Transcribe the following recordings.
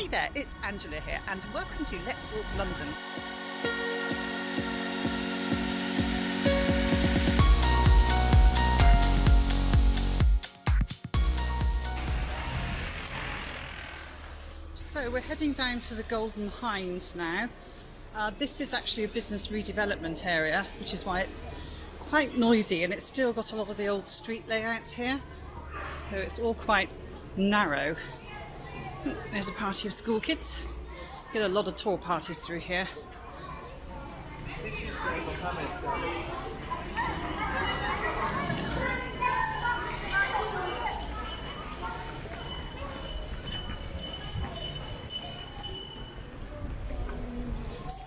Hey there, it's Angela here and welcome to Let's Walk London. So we're heading down to the Golden Hinde now. This is actually a business redevelopment area, which is why it's quite noisy, and it's still got a lot of the old street layouts here. So it's all quite narrow. There's a party of school kids. Get a lot of tour parties through here.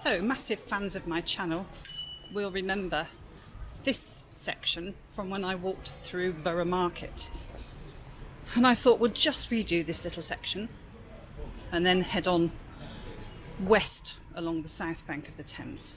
So, massive fans of my channel will remember this section from when I walked through Borough Market. And I thought we'll just redo this little section and then head on west along the south bank of the Thames.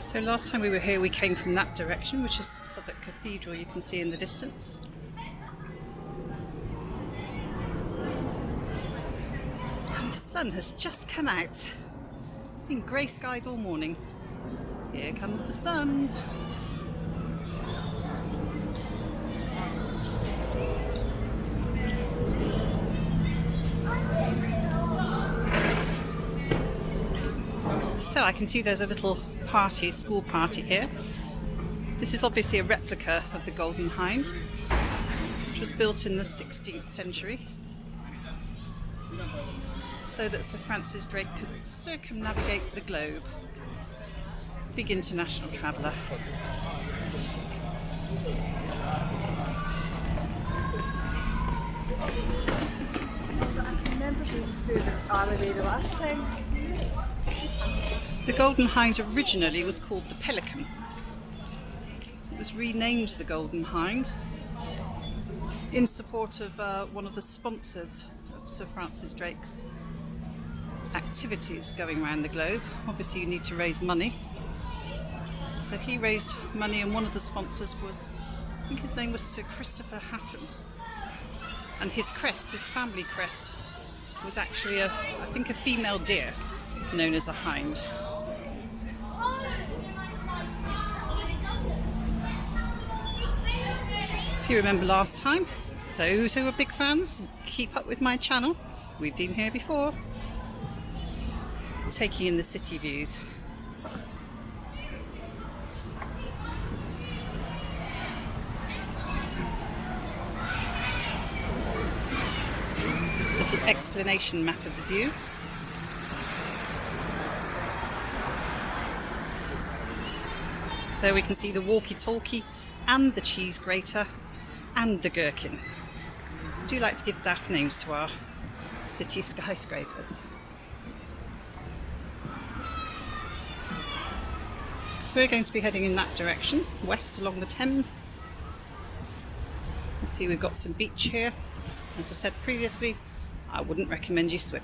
So last time we were here we came from that direction, which is Southwark Cathedral, you can see in the distance. And the sun has just come out. It's been grey skies all morning. Here comes the sun. So I can see there's a little party, school party here. This is obviously a replica of the Golden Hinde, which was built in the 16th century so that Sir Francis Drake could circumnavigate the globe. Big international traveller. I remember being through the alleyway the last time. The Golden Hinde originally was called the Pelican. It was renamed the Golden Hinde in support of one of the sponsors of Sir Francis Drake's activities going around the globe. Obviously you need to raise money. So he raised money, and one of the sponsors was, I think his name was Sir Christopher Hatton. And his crest, his family crest, was actually I think a female deer known as a hind. If you remember last time, those who are big fans, keep up with my channel. We've been here before. Taking in the city views. Little explanation map of the view. There we can see the walkie-talkie and the cheese grater and the gherkin. I do like to give daft names to our city skyscrapers. So we're going to be heading in that direction, west along the Thames. You see we've got some beach here. As I said previously, I wouldn't recommend you swim.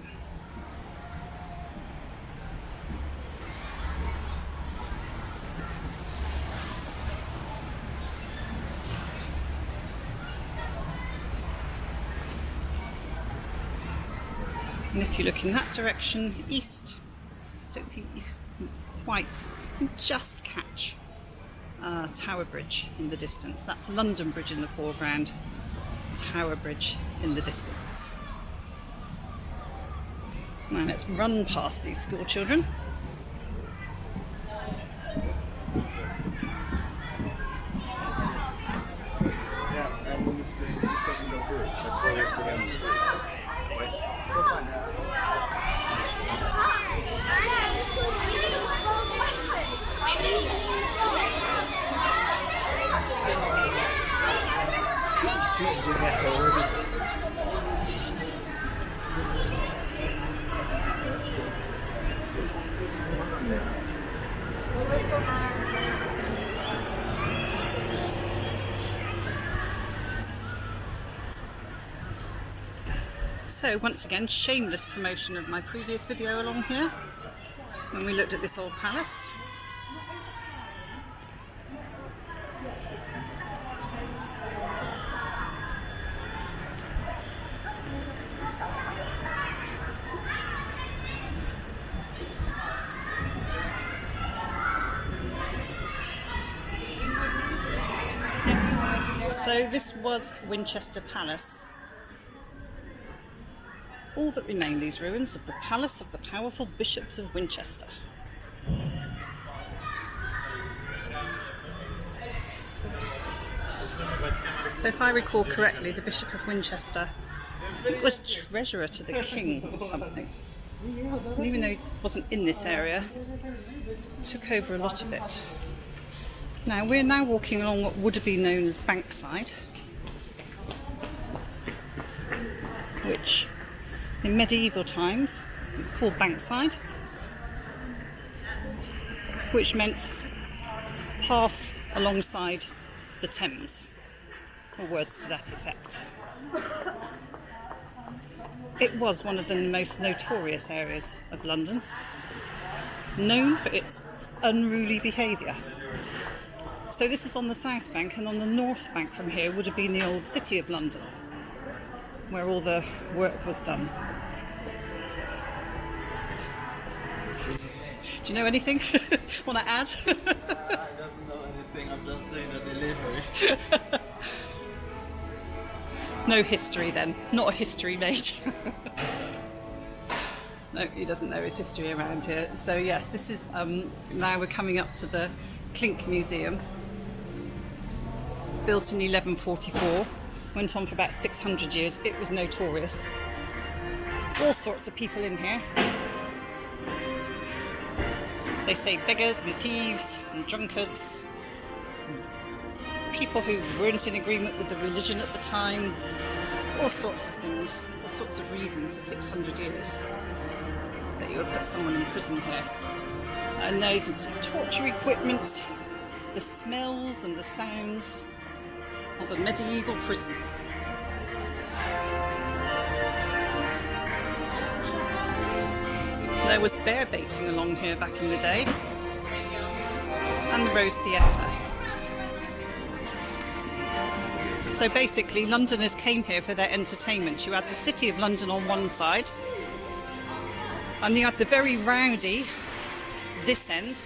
And if you look in that direction, east, I don't think you can quite, you can just catch Tower Bridge in the distance. That's London Bridge in the foreground, Tower Bridge in the distance. Now let's run past these school children. So once again, shameless promotion of my previous video along here when we looked at this old palace. So this was Winchester Palace. All that remain, these ruins of the palace of the powerful bishops of Winchester. So if I recall correctly, the Bishop of Winchester, I think, was treasurer to the king or something. And even though he wasn't in this area, took over a lot of it. Now we're now walking along what would have been known as Bankside, which in medieval times it's called Bankside, which meant path alongside the Thames, or words to that effect. It was one of the most notorious areas of London, known for its unruly behaviour. So this is on the south bank, and on the north bank from here would have been the old City of London, where all the work was done. Do you know anything? Want to add? I doesn't know anything, I'm just doing a delivery. No history then, not a history major. No, he doesn't know his history around here. So yes, this is, now we're coming up to the Clink Museum. Built in 1144, went on for about 600 years. It was notorious. All sorts of people in here. They say beggars and thieves and drunkards, people who weren't in agreement with the religion at the time, all sorts of things, all sorts of reasons for 600 years that you would put someone in prison here. And now you can see torture equipment, the smells and the sounds of a medieval prison. There was bear baiting along here back in the day, and the Rose Theatre. So basically Londoners came here for their entertainment. You had the City of London on one side, and you had the very rowdy this end,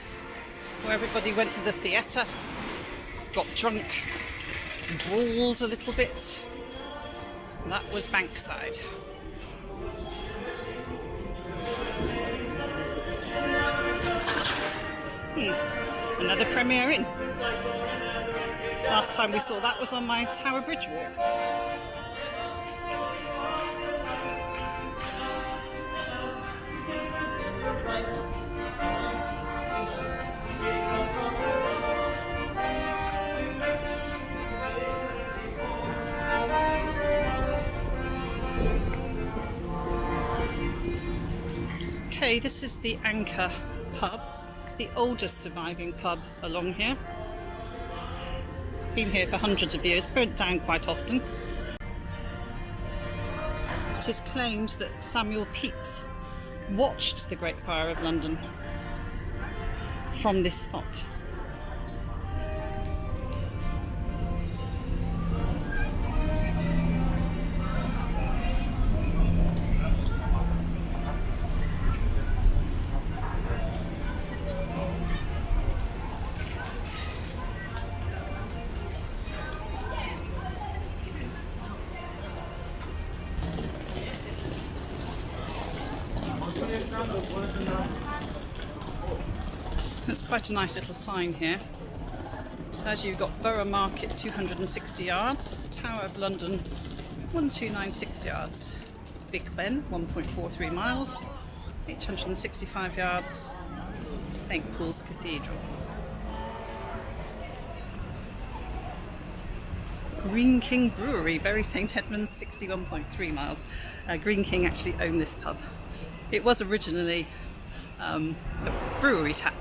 where everybody went to the theatre, got drunk, brawled a little bit. And that was Bankside. Another Premier Inn. Last time we saw that was on my Tower Bridge walk. Okay, this is the Anchor pub, the oldest surviving pub along here. Been here for hundreds of years, burnt down quite often. It is claimed that Samuel Pepys watched the Great Fire of London from this spot. That's quite a nice little sign here. It tells you you've got Borough Market 260 yards, Tower of London 1296 yards, Big Ben 1.43 miles, 865 yards, St Paul's Cathedral. Green King Brewery, Bury St Edmunds, 61.3 miles. Green King actually owned this pub. It was originally a brewery tap.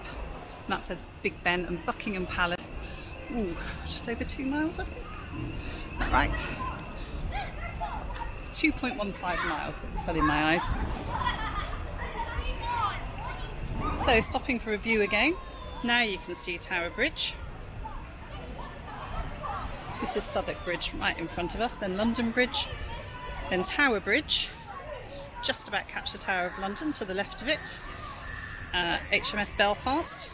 And that says Big Ben and Buckingham Palace. Ooh, just over 2 miles, I think. Is that right? 2.15 miles, it's still in my eyes. So stopping for a view again. Now you can see Tower Bridge. This is Southwark Bridge right in front of us, then London Bridge, then Tower Bridge. Just about catch the Tower of London to the left of it. HMS Belfast.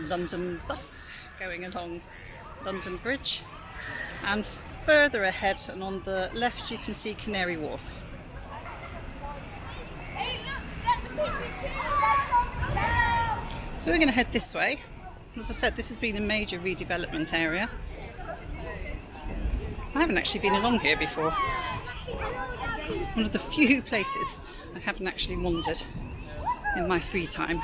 London bus going along London Bridge. And further ahead and on the left you can see Canary Wharf. So we're going to head this way. As I said, this has been a major redevelopment area. I haven't actually been along here before. One of the few places I haven't actually wandered in my free time.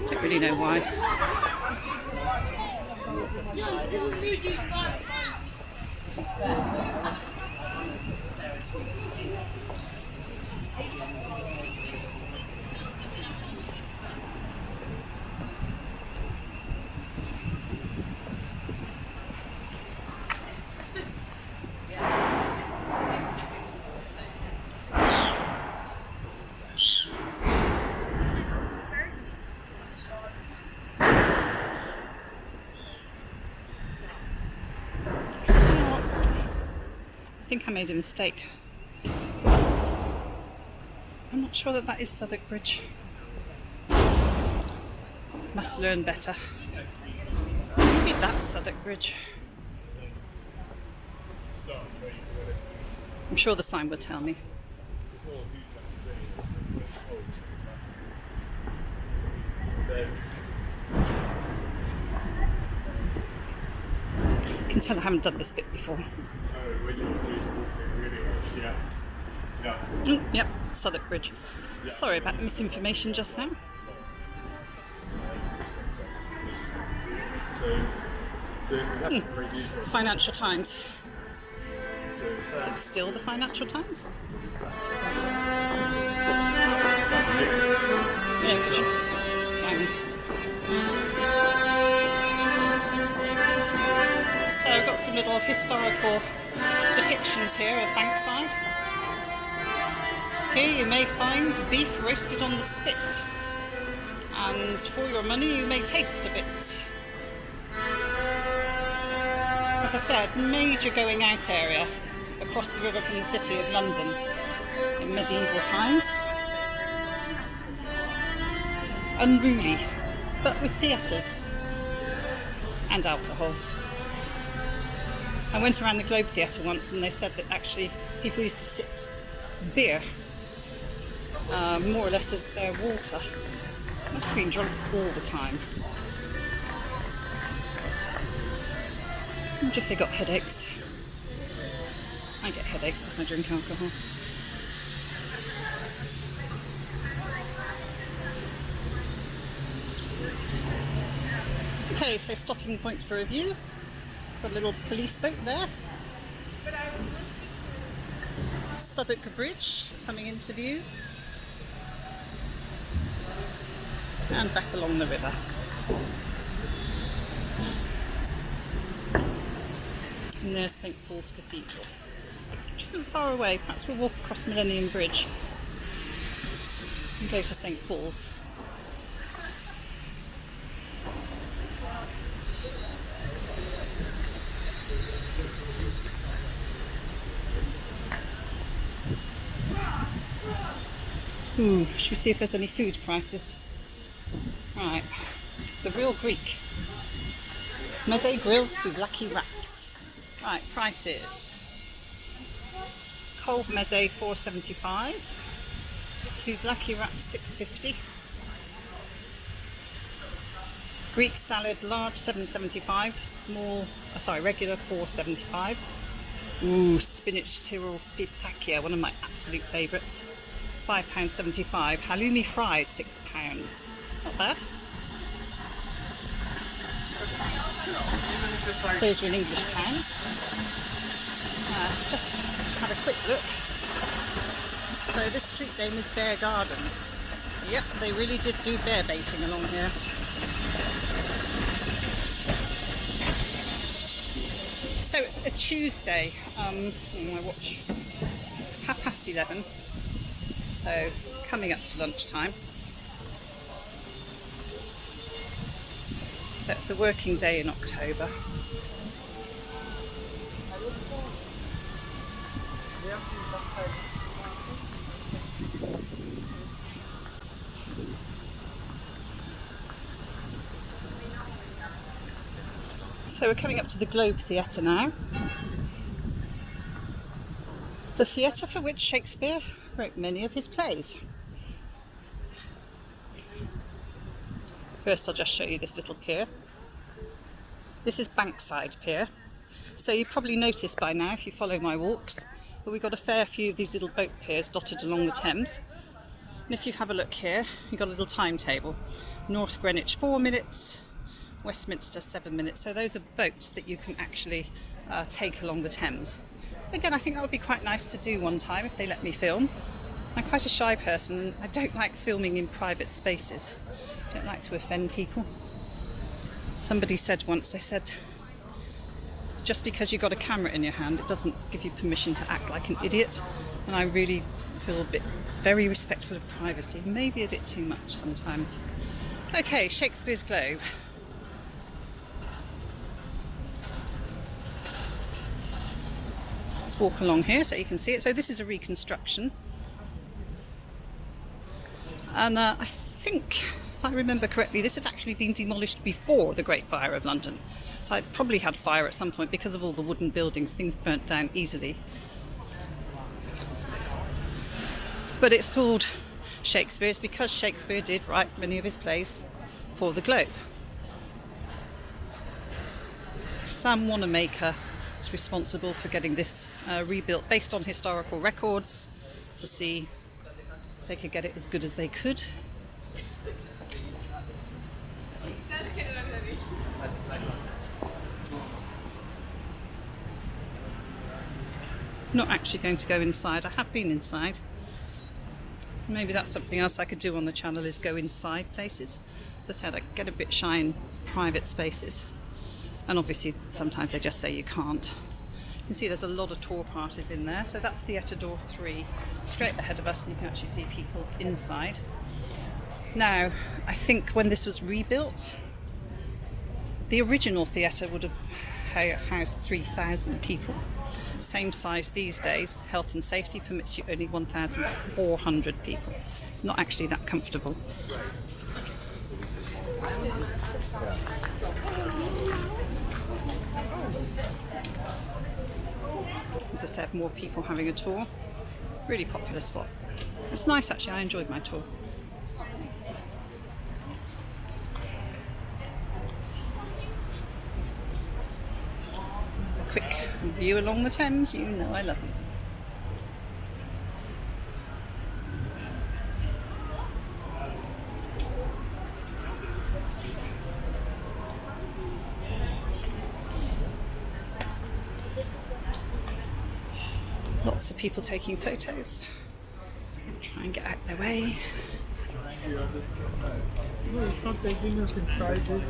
Don't really know why. I think I made a mistake. I'm not sure that is Southwark Bridge. Must learn better. Maybe that's Southwark Bridge. I'm sure the sign would tell me. You can tell I haven't done this bit before. Yep, Southwark Bridge. Sorry about the misinformation just now. Financial Times. Is it still the Financial Times? Yeah, good. So I've got some little historical depictions here of Bankside. Here you may find beef roasted on the spit, and for your money you may taste a bit. As I said, major going out area across the river from the city of London in medieval times. Unruly, but with theatres and alcohol. I went around the Globe Theatre once and they said that actually people used to sip beer more or less as their water. Must have been drunk all the time. I wonder if they got headaches. I get headaches if I drink alcohol. Okay, so stopping point for review. Got a little police boat there. Southwark Bridge coming into view. And back along the river. And there's St Paul's Cathedral, which isn't far away. Perhaps we'll walk across Millennium Bridge and go to St Paul's. Should we see if there's any food prices? Right, the real Greek. Meze grilled souvlaki wraps. Right, prices. Cold meze $4.75. Souvlaki wraps $6.50. Greek salad large $7.75. Small, regular $4.75. Ooh, spinach Tyrol pitacchia, one of my absolute favourites. £5.75. Halloumi fries £6. Not bad. Those are in English pounds. Just have a quick look. So this street name is Bear Gardens. Yep, they really did do bear baiting along here. So it's a Tuesday. My watch. It's 11:30, so coming up to lunchtime. So it's a working day in October. So we're coming up to the Globe Theatre now. The theatre for which Shakespeare wrote many of his plays. First I'll just show you this little pier. This is Bankside Pier. So you probably noticed by now if you follow my walks, but we've got a fair few of these little boat piers dotted along the Thames. And if you have a look here, you've got a little timetable. North Greenwich 4 minutes, Westminster 7 minutes. So those are boats that you can actually take along the Thames. Again, I think that would be quite nice to do one time if they let me film. I'm quite a shy person and I don't like filming in private spaces. I don't like to offend people. Somebody said once, they said, just because you've got a camera in your hand, it doesn't give you permission to act like an idiot. And I really feel very respectful of privacy, maybe a bit too much sometimes. Okay, Shakespeare's Globe. Let's walk along here so you can see it. So this is a reconstruction. And I think, if I remember correctly, this had actually been demolished before the Great Fire of London. So it probably had fire at some point because of all the wooden buildings. Things burnt down easily. But it's called Shakespeare's because Shakespeare did write many of his plays for the Globe. Sam Wanamaker is responsible for getting this rebuilt based on historical records to see if they could get it as good as they could. Not actually going to go inside. I have been inside. Maybe that's something else I could do on the channel, is go inside places. As I said, I get a bit shy in private spaces, and obviously sometimes they just say you can't. You can see there's a lot of tour parties in there. So that's Theatre Door 3 straight ahead of us, and you can actually see people inside. Now, I think when this was rebuilt, the original theatre would have housed 3,000 people. Same size these days. Health and safety permits you only 1,400 people. It's not actually that comfortable. As I said, more people having a tour. Really popular spot. It's nice actually, I enjoyed my tour. A quick view along the Thames, you know I love it. Lots of people taking photos. Try and get out their way. No, it's not taking us inside it.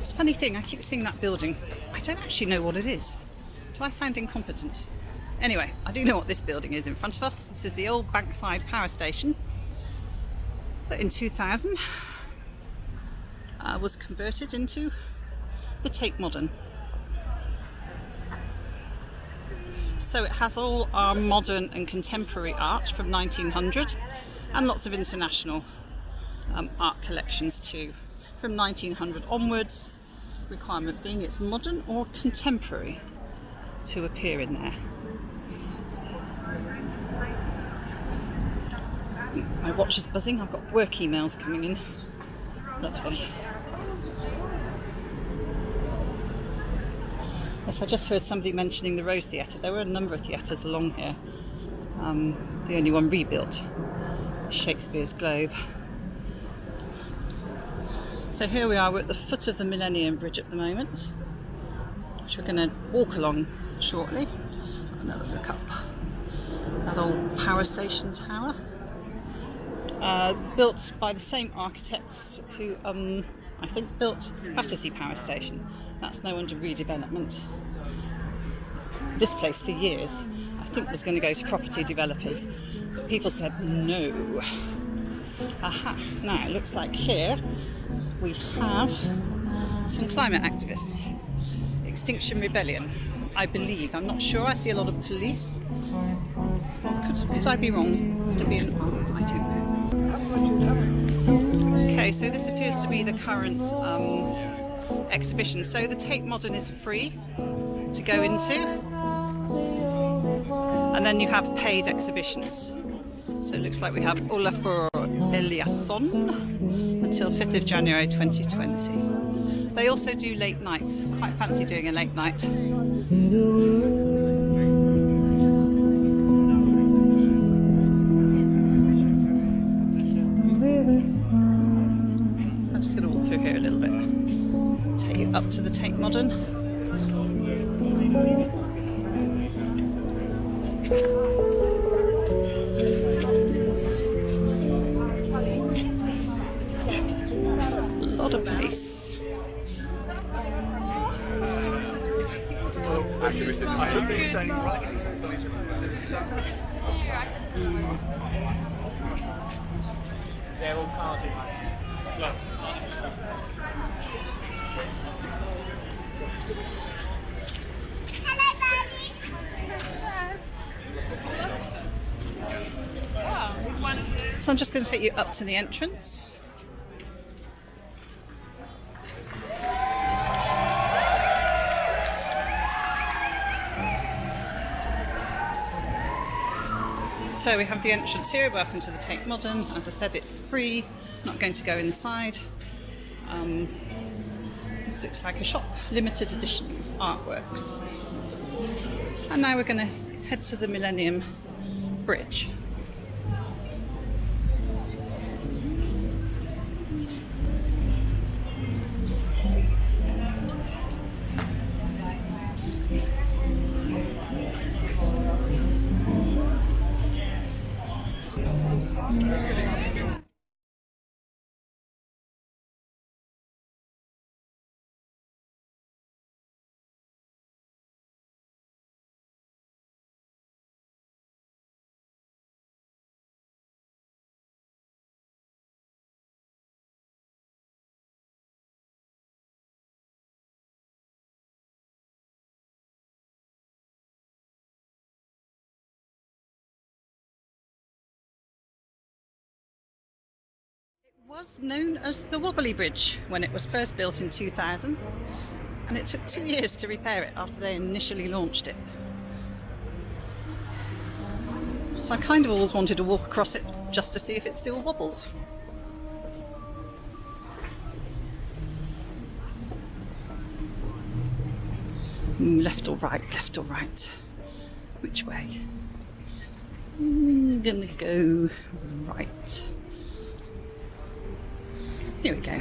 It's a funny thing, I keep seeing that building. I don't actually know what it is. Do I sound incompetent? Anyway, I do know what this building is in front of us. This is the old Bankside Power Station. So in 2000 was converted into the Tate Modern. So it has all our modern and contemporary art from 1900 and lots of international art collections too from 1900 onwards, requirement being it's modern or contemporary to appear in there. My watch is buzzing, I've got work emails coming in. Lovely. Yes, I just heard somebody mentioning the Rose Theatre. There were a number of theatres along here. The only one rebuilt, Shakespeare's Globe. So here we are, we're at the foot of the Millennium Bridge at the moment, which we're going to walk along shortly. Another look up that old power station tower. built by the same architects who I think built Battersea Power Station. That's now under redevelopment. This place for years I think was going to go to property developers, but people said no. Aha, now it looks like here we have some climate activists. Extinction Rebellion, I believe. I'm not sure. I see a lot of police. Could I be wrong? Could it be an I don't know. Okay, so this appears to be the current exhibition. So the Tate Modern is free to go into, and then you have paid exhibitions. So it looks like we have Olafur Eliasson until 5th of January 2020. They also do late nights. Quite fancy doing a late night. I'm just going to walk through here a little bit. Take you up to the Tate Modern. A lot of police. They're all carded. Look. Hello, Daddy. So I'm just going to take you up to the entrance. So we have the entrance here. Welcome to the Tate Modern. As I said, it's free. Not going to go inside. This looks like a shop. Limited editions, artworks. And now we're going to head to the Millennium Bridge. Was known as the Wobbly Bridge when it was first built in 2000, and it took 2 years to repair it after they initially launched it. So I kind of always wanted to walk across it just to see if it still wobbles. Left or right, left or right. Which way? I'm gonna go right. Here we go.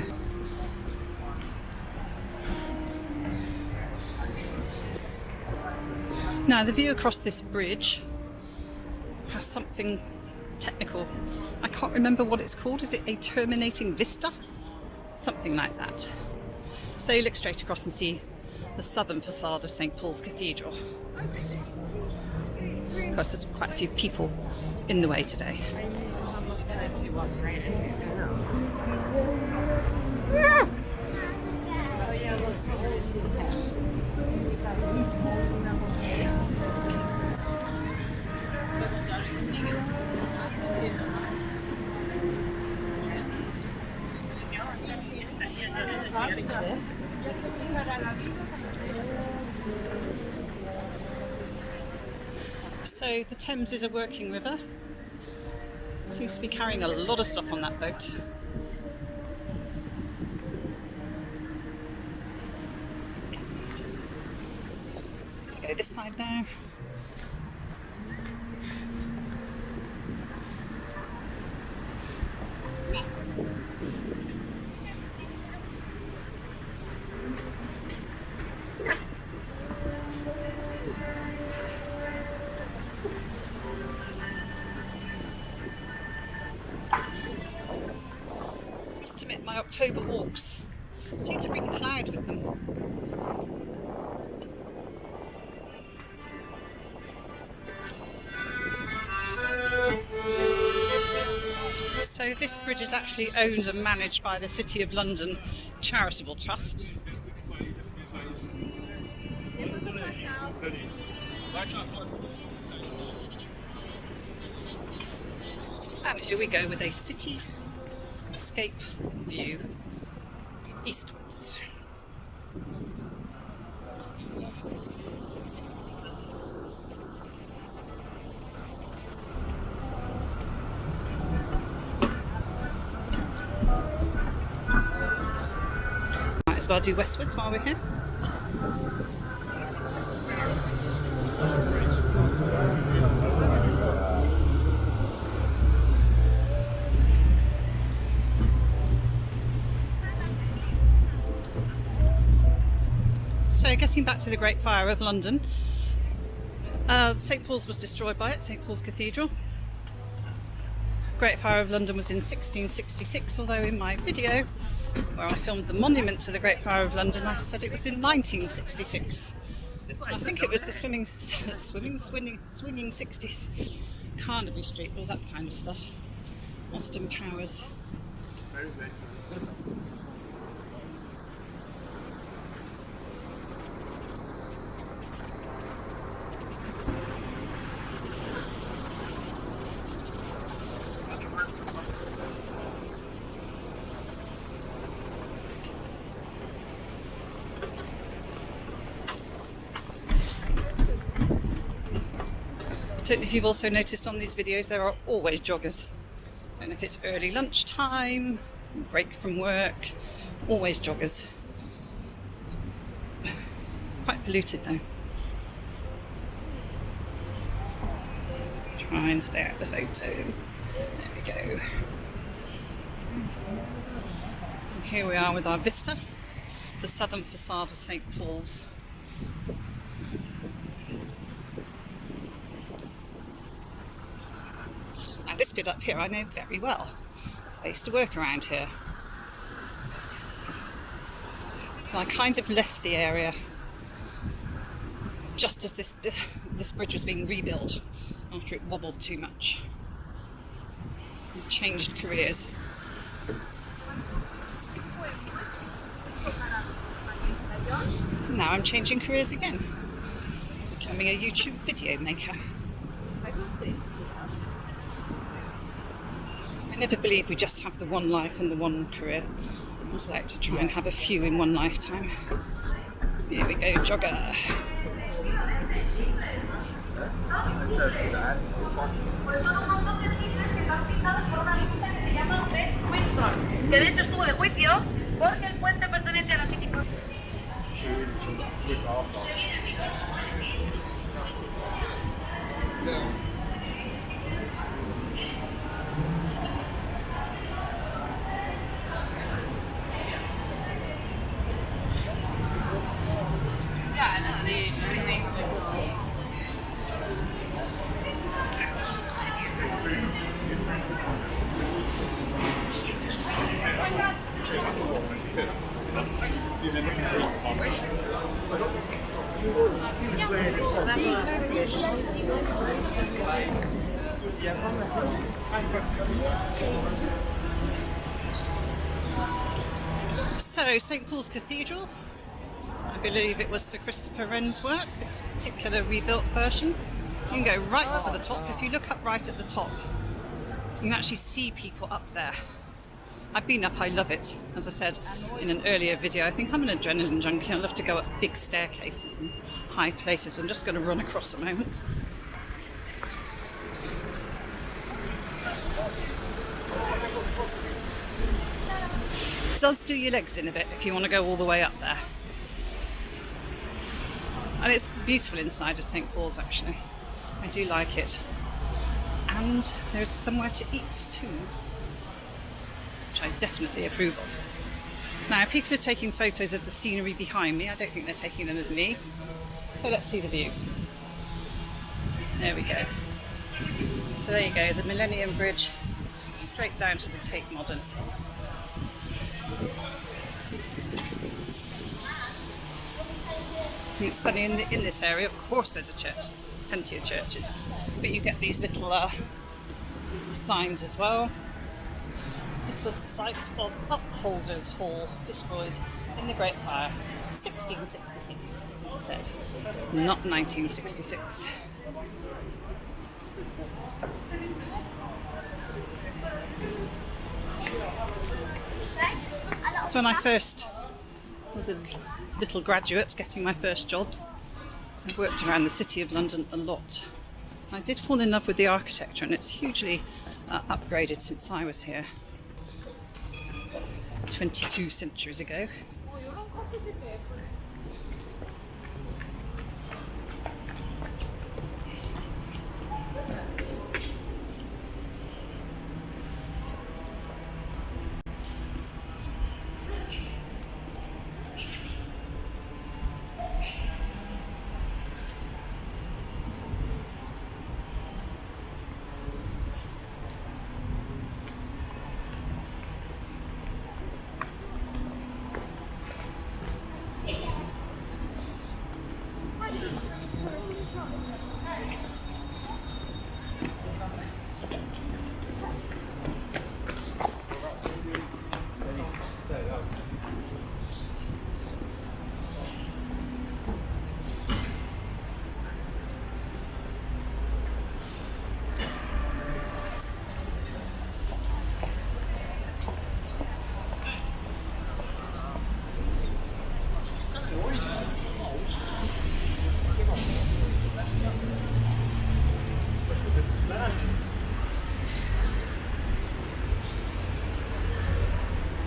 Now the view across this bridge has something technical. I can't remember what it's called. Is it a terminating vista? Something like that. So you look straight across and see the southern facade of St. Paul's Cathedral. Of course, there's quite a few people in the way today. So the Thames is a working river. Seems to be carrying a lot of stuff on that boat. Go this side now. October walks seem to bring cloud with them. So this bridge is actually owned and managed by the City of London Charitable Trust. And here we go with a cityscape view eastwards. Might as well do westwards while we're here. So getting back to the Great Fire of London, St Paul's was destroyed by it, St Paul's Cathedral. Great Fire of London was in 1666, although in my video where I filmed the monument to the Great Fire of London, I said it was in 1966. I think it was the swinging 60s. Carnaby Street, all that kind of stuff. Austin Powers. I don't know if you've also noticed on these videos there are always joggers. I don't know if it's early lunchtime, break from work, always joggers. Quite polluted though. Try and stay out of the photo. There we go. And here we are with our vista, the southern facade of St Paul's. Now this bit up here I know very well. I used to work around here. And I kind of left the area just as this bridge was being rebuilt after it wobbled too much. And changed careers. Now I'm changing careers again. Becoming a YouTube video maker. I never believe we just have the one life and the one career. I always like to try and have a few in one lifetime. Here we go, jogger. Que de hecho estuvo de juicio porque el puente pertenece a la City. So, St Paul's Cathedral, I believe it was Sir Christopher Wren's work, this particular rebuilt version. You can go right to the top. If you look up right at the top, you can actually see people up there. I've been up, I love it. As I said in an earlier video, I think I'm an adrenaline junkie. I love to go up big staircases and high places. I'm just going to run across a moment. It does do your legs in a bit if you want to go all the way up there. And it's beautiful inside of St Paul's actually. I do like it. And there's somewhere to eat too, which I definitely approve of. Now people are taking photos of the scenery behind me. I don't think they're taking them of me. So let's see the view. There we go. So there you go, the Millennium Bridge straight down to the Tate Modern. It's funny, in this area, of course there's a church, there's plenty of churches, but you get these little signs as well. This was the site of Upholders Hall, destroyed in the Great Fire, 1666, as I said, not 1966. So when I first was a little graduate getting my first jobs, I worked around the City of London a lot. I did fall in love with the architecture, and it's hugely upgraded since I was here 22 centuries ago.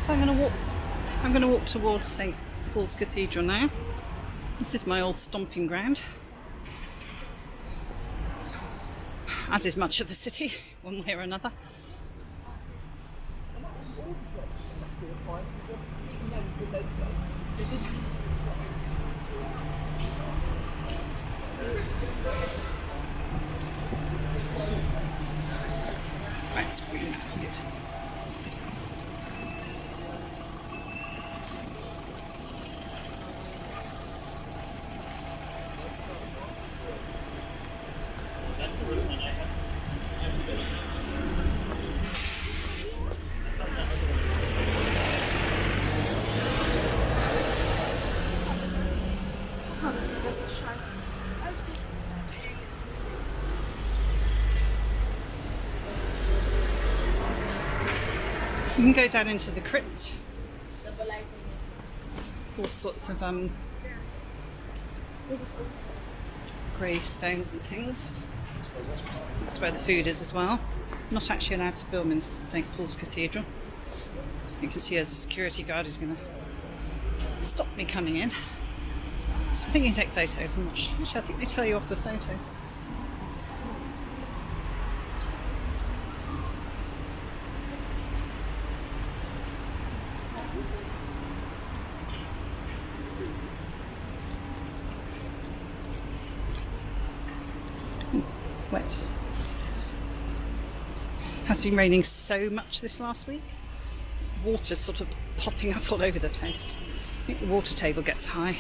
So I'm going to walk towards St Paul's Cathedral now. This is my old stomping ground, as is much of the city, one way or another. Right, it's green now, good. You can go down into the crypt. There's all sorts of gravestones and things. That's where the food is as well. I'm not actually allowed to film in St Paul's Cathedral. So you can see there's a security guard who's going to stop me coming in. I think you can take photos. I'm not sure. Actually, I think they tell you off the photos. Wet. Has been raining so much this last week. Water's sort of popping up all over the place. I think the water table gets high.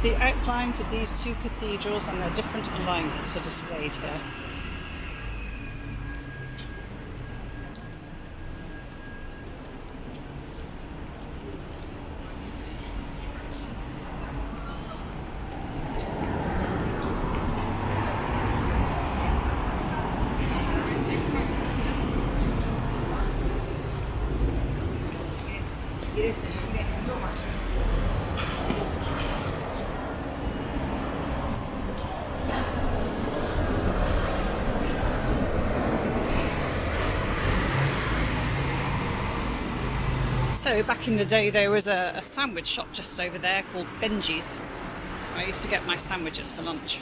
The outlines of these two cathedrals and their different alignments are displayed here. So back in the day there was a sandwich shop just over there called Benji's. I used to get my sandwiches for lunch.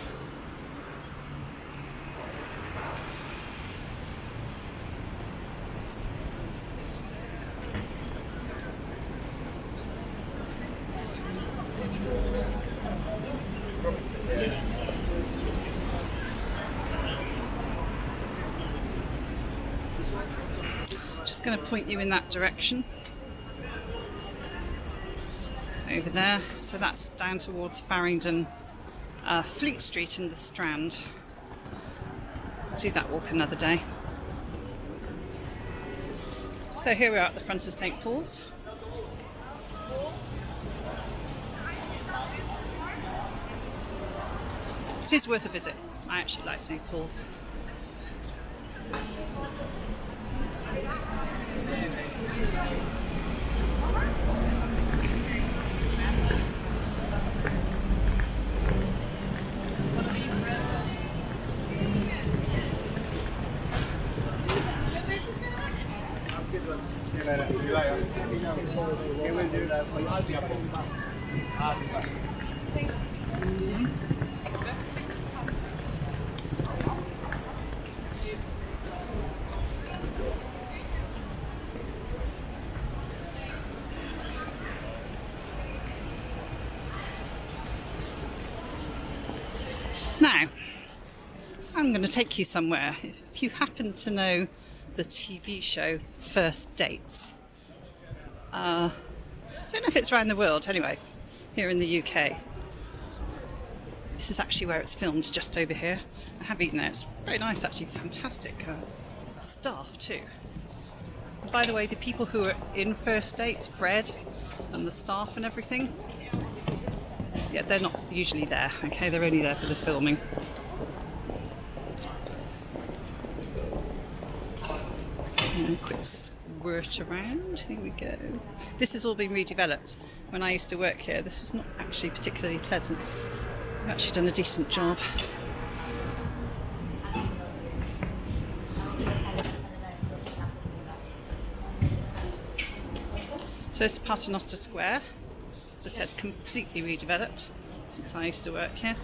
Just going to point you in that direction. Over there. So that's down towards Farringdon, Fleet Street and the Strand. Do that walk another day. So here we are at the front of St Paul's. It is worth a visit. I actually like St Paul's. Now, I'm going to take you somewhere. If you happen to know the TV show First Dates, I don't know if it's around the world, anyway, here in the UK. This is actually where it's filmed, just over here. I have eaten there, it's very nice actually, fantastic staff too. And by the way, the people who are in First Dates, Fred and the staff and everything, yeah, they're not usually there, okay, they're only there for the filming. And a quick squirt around, here we go. This has all been redeveloped. When I used to work here, this was not actually particularly pleasant. I've actually done a decent job. So this is Paternoster Square. As I said, completely redeveloped since I used to work here.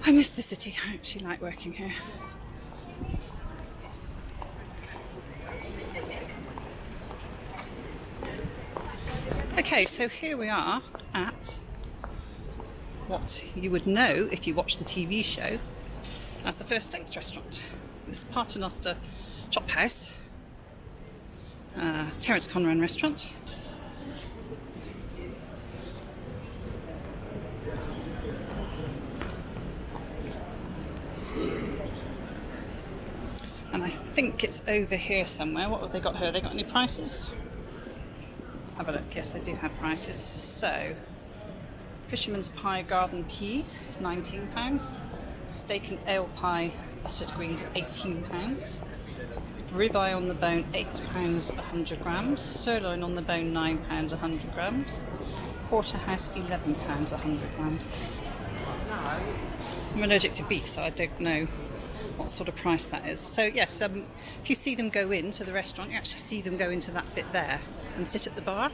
I miss the city, I actually like working here. Okay, so here we are at what you would know if you watch the TV show as the First Dates restaurant. This is Paternoster Chop House, Terence Conran restaurant. And I think it's over here somewhere. What have they got here? Have they got any prices? Let's have a look. Yes, they do have prices. So, Fisherman's Pie Garden Peas, £19. Steak and Ale Pie Buttered Greens, £18. Ribeye on the bone, £8, 100 grams. Sirloin on the bone, £9, 100 grams. Porterhouse, £11, 100 grams. I'm allergic to beef, so I don't know what sort of price that is. So yes, if you see them go into the restaurant, you actually see them go into that bit there and sit at the bar.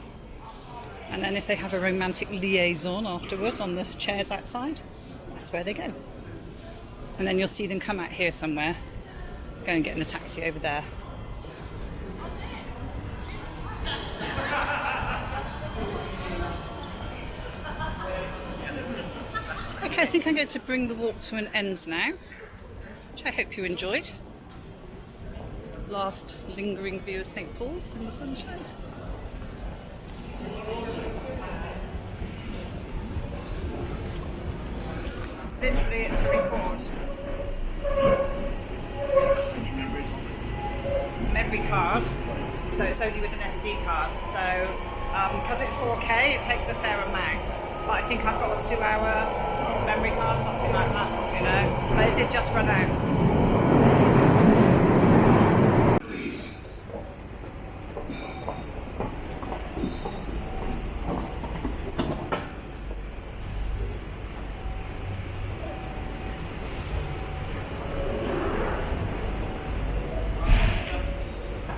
And then if they have a romantic liaison afterwards on the chairs outside, that's where they go. And then you'll see them come out here somewhere, go and get in a taxi over there. Okay, I think I'm going to bring the walk to an end now, which I hope you enjoyed. Last lingering view of St Paul's in the sunshine. Literally, it's a record. Memory card, so it's only with an SD card. So, because it's 4K, it takes a fair amount. But I think I've got a 2-hour memory card, something like that, you know. But it did just run out.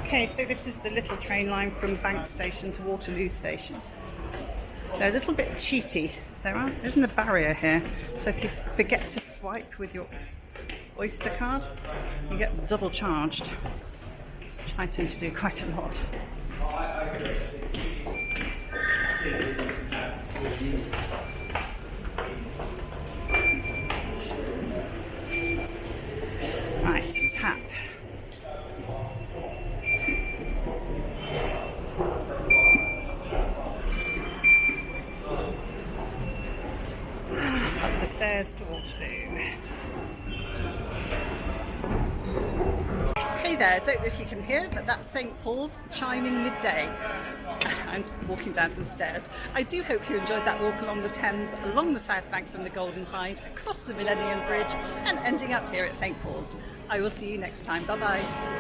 Okay, so this is the little train line from Bank Station to Waterloo Station. They're a little bit cheaty. There isn't a barrier here, so if you forget to swipe with your Oyster card, you get double charged, which I tend to do quite a lot. Right, tap. stairs to Waterloo. Hey there, don't know if you can hear, but that's St Paul's chiming midday. I'm walking down some stairs. I do hope you enjoyed that walk along the Thames, along the south bank from the Golden Hinde, across the Millennium Bridge, and ending up here at St Paul's. I will see you next time. Bye bye.